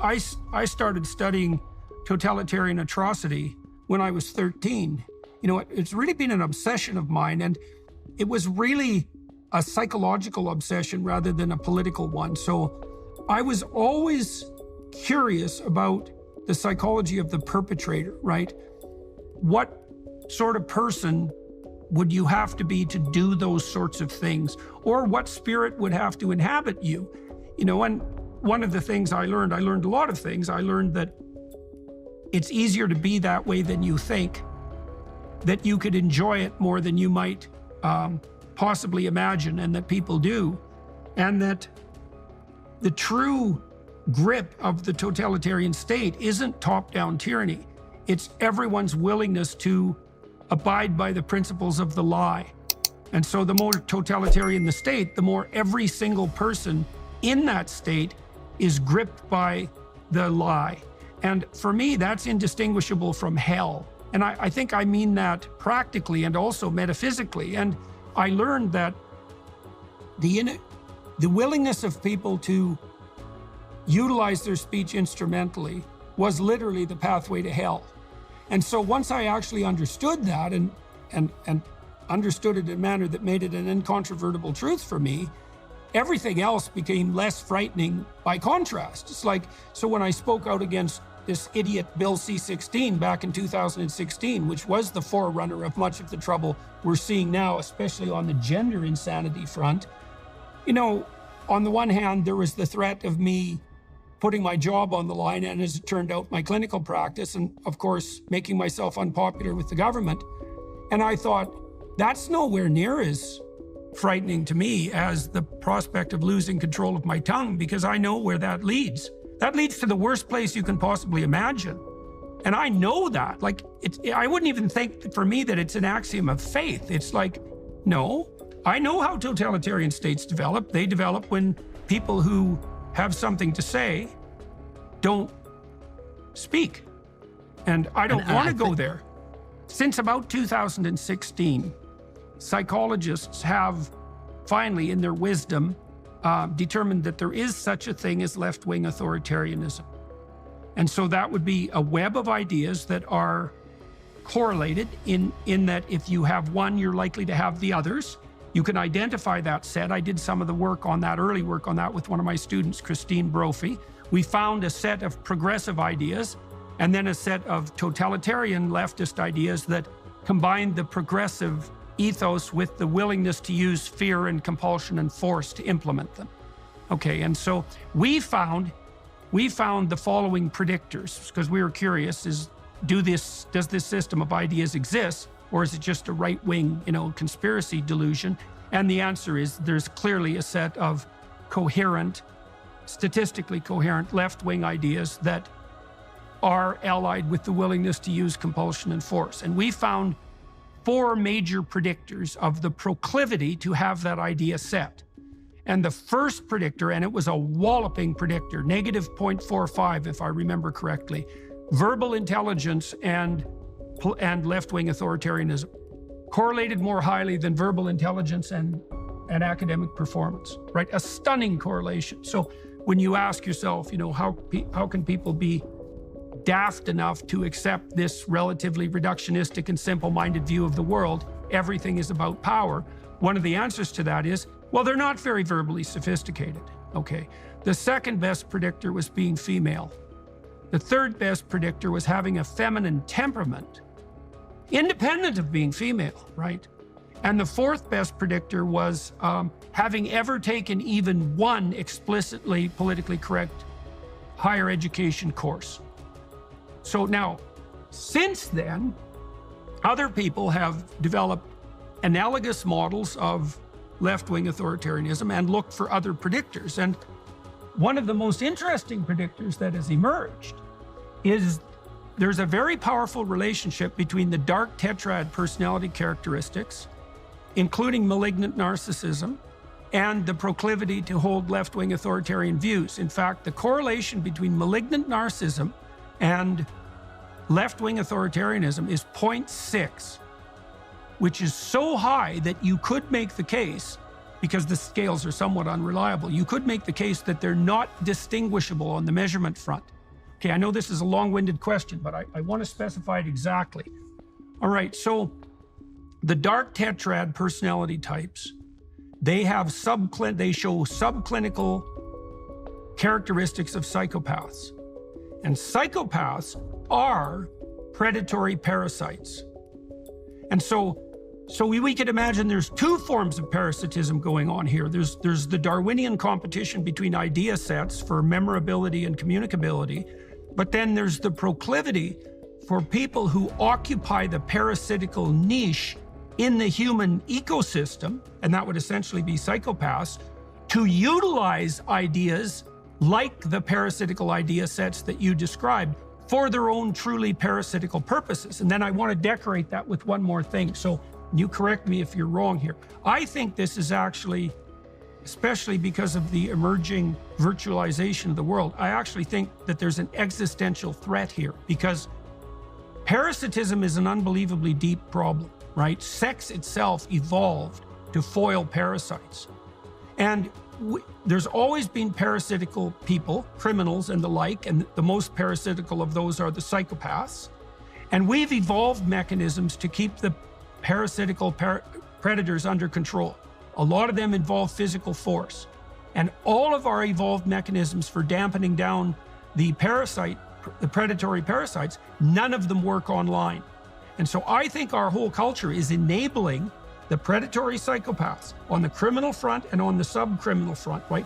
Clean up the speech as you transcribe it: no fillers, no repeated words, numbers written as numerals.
I started studying totalitarian atrocity when I was 13. It's really been an obsession of mine, and it was really a psychological obsession rather than a political one. So I was always curious about the psychology of the perpetrator, right? What sort of person would you have to be to do those sorts of things? Or what spirit would have to inhabit you? And one of the things I learned a lot of things. I learned that it's easier to be that way than you think, that you could enjoy it more than you might possibly imagine, and that people do, and that the true grip of the totalitarian state isn't top-down tyranny. It's everyone's willingness to abide by the principles of the lie. And so the more totalitarian the state, the more every single person in that state is gripped by the lie. And for me, that's indistinguishable from hell. And I think I mean that practically and also metaphysically. And I learned that the willingness of people to utilize their speech instrumentally was literally the pathway to hell. And so once I actually understood that and understood it in a manner that made it an incontrovertible truth for me, everything else became less frightening by contrast. It's like, so when I spoke out against this idiot Bill C-16 back in 2016, which was the forerunner of much of the trouble we're seeing now, especially on the gender insanity front, on the one hand, there was the threat of me putting my job on the line, and as it turned out, my clinical practice, and of course, making myself unpopular with the government. And I thought, that's nowhere near as frightening to me as the prospect of losing control of my tongue, because I know where that leads. That leads to the worst place you can possibly imagine. And I know that. I wouldn't even think for me that it's an axiom of faith. It's like, no, I know how totalitarian states develop. They develop when people who have something to say don't speak. And I don't want to go there. Since about 2016, psychologists have finally, in their wisdom, determined that there is such a thing as left-wing authoritarianism. And so that would be a web of ideas that are correlated in that if you have one, you're likely to have the others. You can identify that set. I did some of the work on that, early work on that with one of my students, Christine Brophy. We found a set of progressive ideas and then a set of totalitarian leftist ideas that combined the progressive ethos with the willingness to use fear and compulsion and force to implement them. Okay, and so we found the following predictors, because we were curious, does this system of ideas exist, or is it just a right-wing, conspiracy delusion? And the answer is there's clearly a set of coherent, statistically coherent left-wing ideas that are allied with the willingness to use compulsion and force. And we found 4 major predictors of the proclivity to have that idea set. And the first predictor, and it was a walloping predictor, -0.45 if I remember correctly, verbal intelligence and left-wing authoritarianism correlated more highly than verbal intelligence and academic performance, right? A stunning correlation. So when you ask yourself, how can people be daft enough to accept this relatively reductionistic and simple-minded view of the world, everything is about power? One of the answers to that is, well, they're not very verbally sophisticated, okay? The second best predictor was being female. The third best predictor was having a feminine temperament, independent of being female, right? And the fourth best predictor was having ever taken even one explicitly politically correct higher education course. So now, since then, other people have developed analogous models of left-wing authoritarianism and looked for other predictors. And one of the most interesting predictors that has emerged is there's a very powerful relationship between the dark tetrad personality characteristics, including malignant narcissism, and the proclivity to hold left-wing authoritarian views. In fact, the correlation between malignant narcissism and left-wing authoritarianism is 0.6, which is so high that you could make the case because the scales are somewhat unreliable. You could make the case that they're not distinguishable on the measurement front. Okay, I know this is a long-winded question, but I want to specify it exactly. All right, so the dark tetrad personality types, they show subclinical characteristics of psychopaths. And psychopaths are predatory parasites. And so we could imagine there's two forms of parasitism going on here. There's the Darwinian competition between idea sets for memorability and communicability, but then there's the proclivity for people who occupy the parasitical niche in the human ecosystem, and that would essentially be psychopaths, to utilize ideas like the parasitical idea sets that you described for their own truly parasitical purposes. And then I want to decorate that with one more thing. So you correct me if you're wrong here. I think this is actually, especially because of the emerging virtualization of the world, I actually think that there's an existential threat here, because parasitism is an unbelievably deep problem, right? Sex itself evolved to foil parasites. And there's always been parasitical people, criminals and the like, and the most parasitical of those are the psychopaths. And we've evolved mechanisms to keep the parasitical predators under control. A lot of them involve physical force. And all of our evolved mechanisms for dampening down the predatory parasites, none of them work online. And so I think our whole culture is enabling the predatory psychopaths on the criminal front and on the sub-criminal front, right?